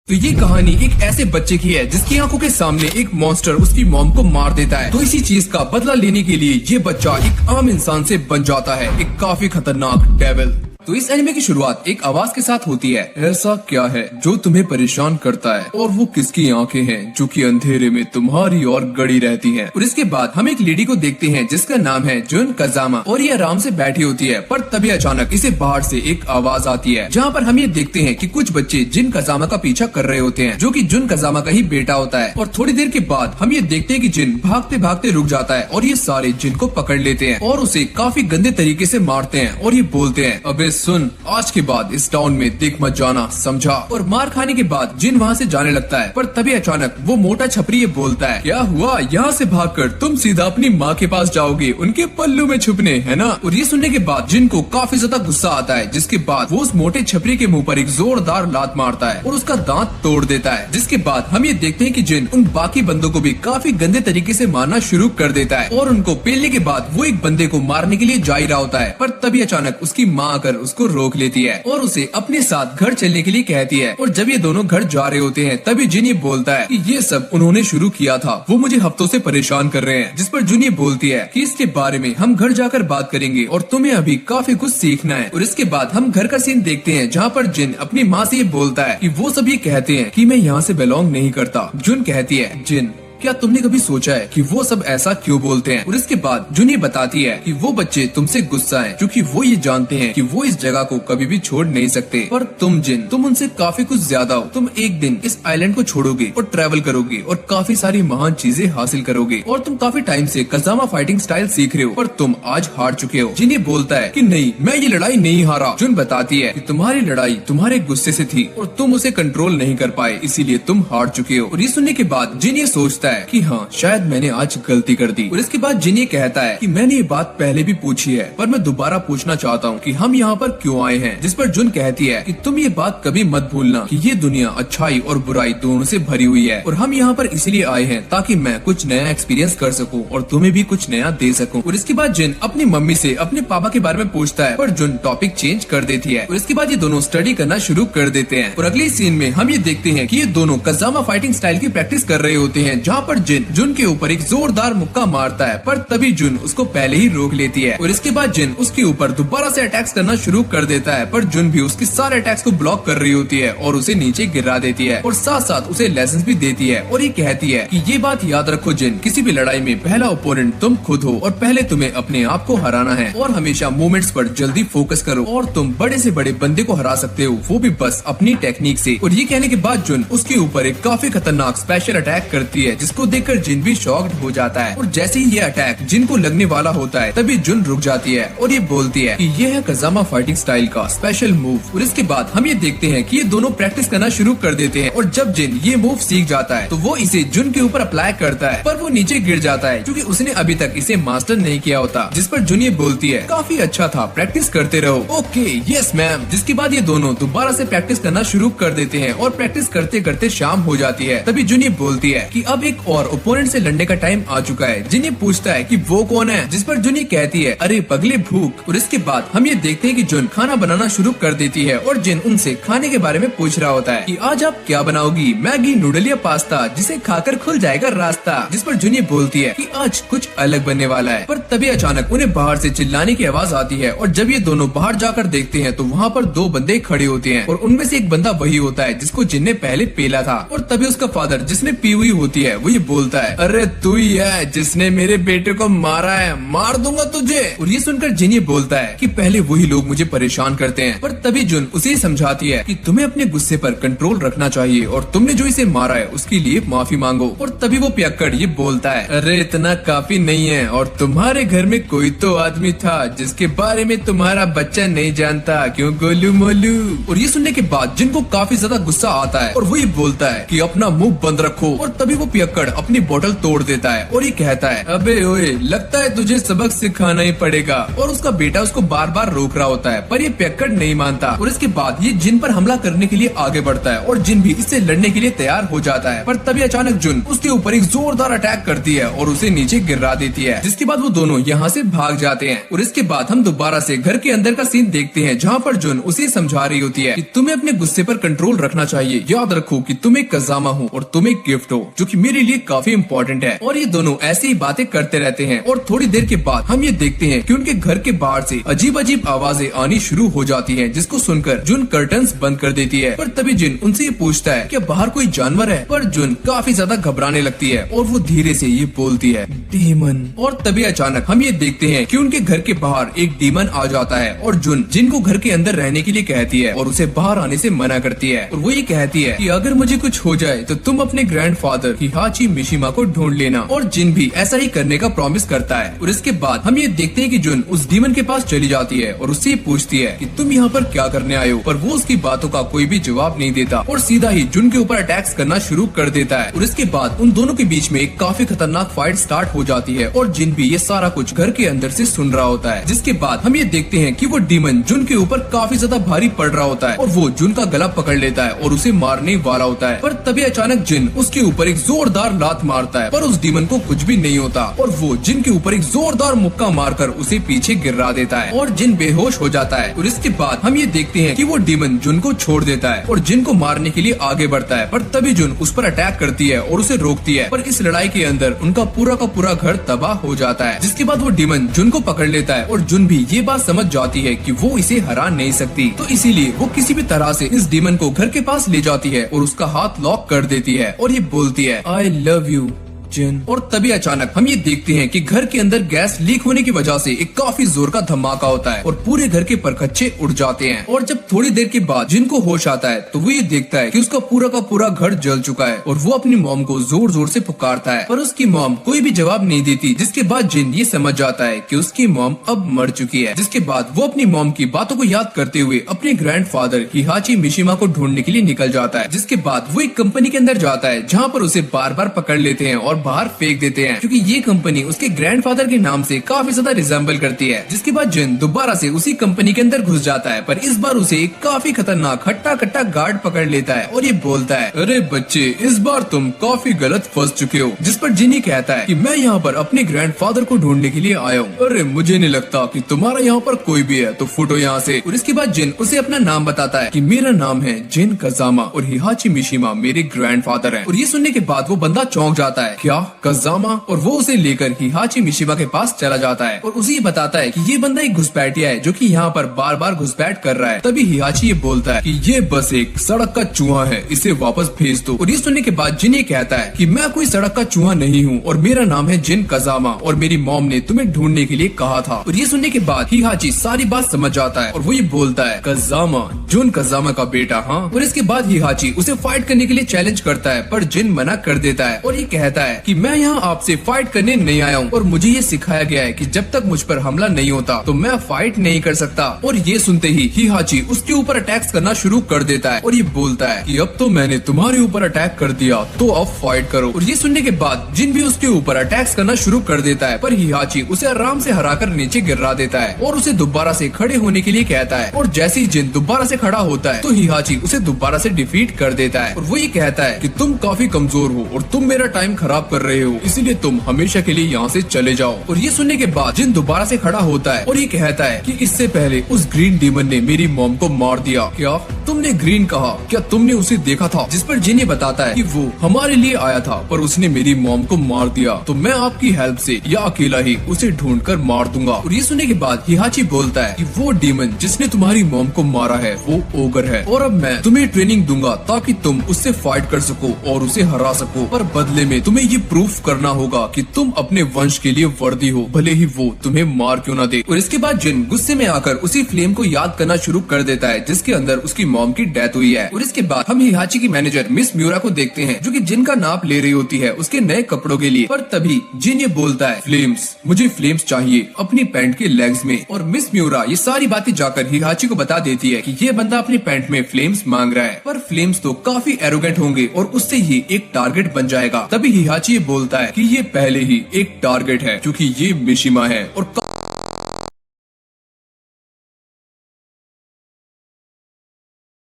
तो ये कहानी एक ऐसे बच्चे की है जिसकी आंखों के सामने एक मॉन्स्टर उसकी मॉम को मार देता है। तो इसी चीज का बदला लेने के लिए ये बच्चा एक आम इंसान से बन जाता है एक काफी खतरनाक डेविल। तो इस एनिमे की शुरुआत एक आवाज के साथ होती है, ऐसा क्या है जो तुम्हें परेशान करता है और वो किसकी आंखें हैं जो कि अंधेरे में तुम्हारी ओर गड़ी रहती हैं। और इसके बाद हम एक लेडी को देखते हैं जिसका नाम है जुन कजामा और ये आराम से बैठी होती है। पर तभी अचानक इसे बाहर से एक आवाज आती है जहाँ पर हम ये देखते हैं कि कुछ बच्चे जिन कजामा का पीछा कर रहे होते हैं जो कि जुन कजामा का ही बेटा होता है। और थोड़ी देर के बाद हम ये देखते हैं कि जिन भागते भागते रुक जाता है और ये सारे जिन को पकड़ लेते हैं और उसे काफी गंदे तरीके से मारते हैं और ये बोलते हैं, अबे सुन, आज के बाद इस टाउन में देख मत जाना, समझा। और मार खाने के बाद जिन वहाँ से जाने लगता है। पर तभी अचानक वो मोटा छपरी ये बोलता है, क्या हुआ, यहाँ से भागकर तुम सीधा अपनी माँ के पास जाओगे उनके पल्लू में छुपने, है ना। और ये सुनने के बाद जिन को काफी ज्यादा गुस्सा आता है जिसके बाद वो उस मोटे छपरी के मुंह पर एक जोरदार लात मारता है और उसका दांत तोड़ देता है। जिसके बाद हम ये देखते हैं कि जिन उन बाकी बंदों को भी काफी गंदे तरीके से मारना शुरू कर देता है और उनको पेलने के बाद वो एक बंदे को मारने के लिए जा ही रहा होता है। पर तभी अचानक उसकी माँ आकर उसको रोक लेती है और उसे अपने साथ घर चलने के लिए कहती है। और जब ये दोनों घर जा रहे होते हैं तभी जिन ये बोलता है कि ये सब उन्होंने शुरू किया था, वो मुझे हफ्तों से परेशान कर रहे हैं। जिस पर जुन ये बोलती है कि इसके बारे में हम घर जाकर बात करेंगे और तुम्हें अभी काफी कुछ सीखना है। और इसके बाद हम घर का सीन देखते हैं जहाँ पर जिन अपनी माँ से ये बोलता है कि वो सब ये कहते हैं कि मैं यहाँ से बिलोंग नहीं करता। जुन कहती है, जिन क्या तुमने कभी सोचा है कि वो सब ऐसा क्यों बोलते हैं। और इसके बाद जुन ये बताती है कि वो बच्चे तुमसे गुस्सा हैं क्योंकि वो ये जानते हैं कि वो इस जगह को कभी भी छोड़ नहीं सकते। पर तुम जिन, तुम उनसे काफी कुछ ज्यादा हो। तुम एक दिन इस आइलैंड को छोड़ोगे और ट्रैवल करोगे और काफी सारी महान चीजें हासिल करोगे और तुम काफी टाइम से कजामा फाइटिंग स्टाइल सीख रहे हो पर तुम आज हार चुके हो। जिन ये बोलता है कि नहीं, मैं ये लड़ाई नहीं हारा। जुन बताती है कि तुम्हारी लड़ाई तुम्हारे गुस्से से थी और तुम उसे कंट्रोल नहीं कर पाए, इसीलिए तुम हार चुके हो। और ये सुनने के बाद जिन ये सोचता है कि हाँ, शायद मैंने आज गलती कर दी। और इसके बाद जिन ये कहता है कि मैंने ये बात पहले भी पूछी है पर मैं दोबारा पूछना चाहता हूँ कि हम यहाँ पर क्यों आए हैं। जिस पर जुन कहती है कि तुम ये बात कभी मत भूलना कि ये दुनिया अच्छाई और बुराई दोनों से भरी हुई है और हम यहाँ पर इसलिए आए हैं ताकि मैं कुछ नया एक्सपीरियंस कर सकूँ और तुम्हें भी कुछ नया दे सकूँ। और इसके बाद जिन अपनी मम्मी से अपने पापा के बारे में पूछता है पर जुन टॉपिक चेंज कर देती है। और इसके बाद ये दोनों स्टडी करना शुरू कर देते हैं। और अगले सीन में हम ये देखते हैं कि ये दोनों कजामा फाइटिंग स्टाइल की प्रैक्टिस कर रहे होते हैं जहाँ पर जिन जुन के ऊपर एक जोरदार मुक्का मारता है पर तभी जुन उसको पहले ही रोक लेती है। और इसके बाद जिन उसके ऊपर दोबारा से अटैक्स करना शुरू कर देता है पर जुन भी उसके सारे अटैक्स को ब्लॉक कर रही होती है और उसे नीचे गिरा देती है और साथ साथ उसे लेसन भी देती है। और ये कहती है कि ये बात याद रखो जिन, किसी भी लड़ाई में पहला ओपोनेंट तुम खुद हो और पहले तुम्हें अपने आप को हराना है और हमेशा मूवमेंट्स पर जल्दी फोकस करो और तुम बड़े से बड़े बंदे को हरा सकते हो, वो भी बस अपनी टेक्निक से। और ये कहने के बाद जुन उसके ऊपर एक काफी खतरनाक स्पेशल अटैक करती है जिसको देखकर जिन भी शॉक्ड हो जाता है। और जैसे ही ये अटैक जिन को लगने वाला होता है तभी जुन रुक जाती है और ये बोलती है कि ये है कजामा फाइटिंग स्टाइल का स्पेशल मूव। और इसके बाद हम ये देखते हैं कि ये दोनों प्रैक्टिस करना शुरू कर देते हैं। और जब जिन ये मूव सीख जाता है तो वो इसे जुन के ऊपर अप्लाई करता है पर वो नीचे गिर जाता है क्योंकि उसने अभी तक इसे मास्टर नहीं किया होता। जिस पर जुन ये बोलती है, काफी अच्छा था, प्रैक्टिस करते रहो। Okay, yes ma'am. जिसके बाद ये दोनों दोबारा से प्रैक्टिस करना शुरू कर देते हैं और प्रैक्टिस करते करते शाम हो जाती है। तभी जुन ये बोलती है कि अब एक और ओपोनेंट से लड़ने का टाइम आ चुका है। जिन ये पूछता है कि वो कौन है। जिस पर जुन ये कहती है, अरे पगले भूख। और इसके बाद हम ये देखते हैं कि जुन खाना बनाना शुरू कर देती है और जिन उनसे खाने के बारे में पूछ रहा होता है कि आज आप क्या बनाओगी, मैगी, नूडल या पास्ता जिसे खाकर खुल जाएगा रास्ता। जिस पर जुन ये बोलती है कि आज कुछ अलग बनने वाला है। पर तभी अचानक उन्हें बाहर से चिल्लाने की आवाज आती है और जब ये दोनों बाहर जाकर देखते हैं तो वहाँ पर दो बंदे खड़े होते हैं और उनमें से एक बंदा वही होता है जिसको जिन ने पहले पेला था। और तभी उसका फादर जिसने पी हुई होती है वो ये बोलता है, अरे तू ही है जिसने मेरे बेटे को मारा है, मार दूंगा तुझे। और ये सुनकर जिन ये बोलता है कि पहले वही लोग मुझे परेशान करते हैं। पर तभी जुन उसे समझाती है कि तुम्हें अपने गुस्से पर कंट्रोल रखना चाहिए और तुमने जो इसे मारा है उसके लिए माफी मांगो। और तभी वो पियक्कड़ ये बोलता है, अरे इतना काफी नहीं है और तुम्हारे घर में कोई तो आदमी था जिसके बारे में तुम्हारा बच्चा नहीं जानता, क्यों गोलू मोलू। और ये सुनने के बाद जिन को काफी ज्यादा गुस्सा आता है और वो ये बोलता है कि अपना मुंह बंद रखो। और तभी वो पियक्कड़ पियक्कड़ अपनी बोतल तोड़ देता है और ये कहता है, अबे ओए, लगता है तुझे सबक सिखाना ही पड़ेगा। और उसका बेटा उसको बार बार रोक रहा होता है, पर ये पियक्कड़ नहीं मानता। और इसके बाद ये जिन पर हमला करने के लिए आगे बढ़ता है और जिन भी इससे लड़ने के लिए तैयार हो जाता है। पर तभी अचानक जुन उसके ऊपर एक जोरदार अटैक करती है और उसे नीचे गिरा देती है, जिसके बाद वो दोनों यहाँ से भाग जाते हैं। और इसके बाद हम दोबारा से घर के अंदर का सीन देखते हैं, जहाँ पर जुन उसे समझा रही होती है कि तुम्हें अपने गुस्से पर कंट्रोल रखना चाहिए। याद रखो कि तुम एक कज़ामा हो और तुम एक गिफ्ट हो, जो कि मेरे लिए काफी इम्पोर्टेंट है। और ये दोनों ऐसी ही बातें करते रहते हैं और थोड़ी देर के बाद हम ये देखते हैं कि उनके घर के बाहर से अजीब अजीब आवाजें आनी शुरू हो जाती हैं, जिसको सुनकर जुन कर्टन्स बंद कर देती है। पर तभी जिन उनसे ये पूछता है कि बाहर कोई जानवर है, पर जुन काफी ज्यादा घबराने लगती है और वो धीरे से ये बोलती है, डीमन। और तभी अचानक हम ये देखते हैं कि उनके घर के बाहर एक डीमन आ जाता है और जुन जिन को घर के अंदर रहने के लिए कहती है और उसे बाहर आने से मना करती है। और वो ये कहती है कि अगर मुझे कुछ हो जाए तो तुम अपने ग्रैंडफादर हिहाची मिशिमा को ढूंढ लेना। और जिन भी ऐसा ही करने का प्रॉमिस करता है। और इसके बाद हम ये देखते हैं कि जुन उस डीमन के पास चली जाती है और उससे पूछती है कि तुम यहाँ पर क्या करने आए हो, पर वो उसकी बातों का कोई भी जवाब नहीं देता और सीधा ही जुन के ऊपर अटैक्स करना शुरू कर देता है। और इसके बाद उन दोनों के बीच में एक काफी खतरनाक फाइट स्टार्ट हो जाती है और जिन भी ये सारा कुछ घर के अंदर से सुन रहा होता है। जिसके बाद हम ये देखते हैं कि वो डीमन जुन के ऊपर काफी ज्यादा भारी पड़ रहा होता है और वो जुन का गला पकड़ लेता है और उसे मारने वाला होता है। पर तभी अचानक जिन उसके ऊपर एक जोरदार लात मारता है, पर उस डीमन को कुछ भी नहीं होता और वो जिन के ऊपर एक जोरदार मुक्का मारकर उसे पीछे गिरा देता है और जिन बेहोश हो जाता है। और इसके बाद हम ये देखते हैं कि वो डीमन जुन को छोड़ देता है और जिन को मारने के लिए आगे बढ़ता है। पर तभी जुन उस पर अटैक करती है और उसे रोकती है, पर इस लड़ाई के अंदर उनका पूरा का पूरा घर तबाह हो जाता है। जिसके बाद वो डीमन जुन को पकड़ लेता है और जुन भी ये बात समझ जाती है कि वो इसे हरा नहीं सकती, तो इसीलिए वो किसी भी तरह से इस डीमन को घर के पास ले जाती है और उसका हाथ लॉक कर देती है और ये बोलती है, आई लव यू जिन। और तभी अचानक हम ये देखते हैं कि घर के अंदर गैस लीक होने की वजह से एक काफी जोर का धमाका होता है और पूरे घर के परखच्चे उड़ जाते हैं। और जब थोड़ी देर के बाद जिन को होश आता है तो वो ये देखता है कि उसका पूरा का पूरा घर जल चुका है और वो अपनी मॉम को जोर जोर से पुकारता है, पर उसकी मॉम कोई भी जवाब नहीं देती। जिसके बाद जिन ये समझ जाता है कि उसकी मॉम अब मर चुकी है। जिसके बाद वो अपनी मॉम की बातों को याद करते हुए अपने ग्रैंडफादर हिहाची मिशिमा को ढूंढने के लिए निकल जाता है। जिसके बाद वो एक कंपनी के अंदर जाता है, जहाँ पर उसे बार बार पकड़ लेते हैं और बाहर फेंक देते हैं, क्योंकि ये कंपनी उसके ग्रैंडफादर के नाम से काफी ज्यादा रिजेंबल करती है। जिसके बाद जिन दोबारा से उसी कंपनी के अंदर घुस जाता है, पर इस बार उसे एक काफी खतरनाक हट्टा कट्टा गार्ड पकड़ लेता है और ये बोलता है, अरे बच्चे, इस बार तुम काफी गलत फंस चुके हो। जिस पर जिनी कहता है कि मैं यहाँ पर अपने ग्रैंडफादर को ढूंढने के लिए आया हूँ। अरे मुझे नहीं लगता कि तुम्हारा यहाँ पर कोई भी है, तो फुटो यहाँ से। और इसके बाद जिन उसे अपना नाम बताता है कि मेरा नाम है जिन कज़ामा और हिहाची मिशिमा मेरे ग्रैंडफादर हैं। और ये सुनने के बाद वो बंदा चौंक जाता है, क्या कज़ामा? और वो उसे लेकर हिहाची मिशिमा के पास चला जाता है और उसे ये बताता है कि ये बंदा एक घुसपैठिया है जो कि यहाँ पर बार बार घुसपैठ कर रहा है। तभी हिहाची ये बोलता है कि ये बस एक सड़क का चूहा है, इसे वापस भेज दो। और ये सुनने के बाद जिन ये कहता है कि मैं कोई सड़क का चूहा नहीं हूँ और मेरा नाम है जिन कज़ामा और मेरी मॉम ने तुम्हें ढूंढने के लिए कहा था। और ये सुनने के बाद हिहाची सारी बात समझ जाता है और वो ये बोलता है, कज़ामा, जुन कज़ामा का बेटा, हाँ। और इसके बाद हिहाची उसे फाइट करने के लिए चैलेंज करता है, पर जिन मना कर देता है और ये कहता है कि मैं यहाँ आपसे फाइट करने नहीं आया हूँ और मुझे ये सिखाया गया है कि जब तक मुझ पर हमला नहीं होता तो मैं फाइट नहीं कर सकता। और ये सुनते ही हिहाची उसके ऊपर अटैक्स करना शुरू कर देता है और ये बोलता है कि अब तो मैंने तुम्हारे ऊपर अटैक कर दिया, तो अब फाइट करो। और ये सुनने के बाद जिन भी उसके ऊपर अटैक्स करना शुरू कर देता है, पर हिहाची उसे आराम से हराकर नीचे गिरा देता है और उसे दोबारा से खड़े होने के लिए कहता है। और जैसे ही जिन दोबारा से खड़ा होता है तो हिहाची उसे दोबारा से डिफीट कर देता है और वो ये कहता है कि तुम काफी कमजोर हो और तुम मेरा टाइम खराब कर रहे हो, इसीलिए तुम हमेशा के लिए यहाँ से चले जाओ। और ये सुनने के बाद जिन दोबारा से खड़ा होता है और ये कहता है कि इससे पहले उस ग्रीन डीमन ने मेरी मॉम को मार दिया। क्या तुमने ग्रीन कहा? क्या तुमने उसे देखा था? जिस पर जिन ये बताता है कि वो हमारे लिए आया था पर उसने मेरी मॉम को मार दिया, तो मैं आपकी हेल्प से या अकेला ही उसे ढूंढकर मार दूंगा। और ये सुनने के बाद हिहाची बोलता है कि वो डीमन जिसने तुम्हारी मॉम को मारा है वो ओगर है और अब मैं तुम्हें ट्रेनिंग दूंगा ताकि तुम उससे फाइट कर सको और उसे हरा सको, पर बदले में तुम्हें ये प्रूफ करना होगा कि तुम अपने वंश के लिए वर्दी हो, भले ही वो तुम्हें मार क्यों ना दे। और इसके बाद जिन गुस्से में आकर उसी फ्लेम को याद करना शुरू कर देता है जिसके अंदर उसकी मॉम की डेथ हुई है। और इसके बाद हम हिहाची की मैनेजर मिस म्यूरा को देखते हैं जो कि जिन का नाप ले रही होती है उसके नए कपड़ों के लिए, पर तभी जिन ये बोलता है, फ्लेम्स, मुझे फ्लेम्स चाहिए अपनी पैंट के लेग्स में। और मिस म्यूरा ये सारी बातें जाकर हिहाची को बता देती है कि ये बंदा अपनी पैंट में फ्लेम्स मांग रहा है, पर फ्लेम्स तो काफी एरोगेंट होंगे और उससे ही एक टारगेट बन जाएगा। तभी हिहाची सच ये बोलता है कि ये पहले ही एक टारगेट है क्योंकि ये मिशिमा है और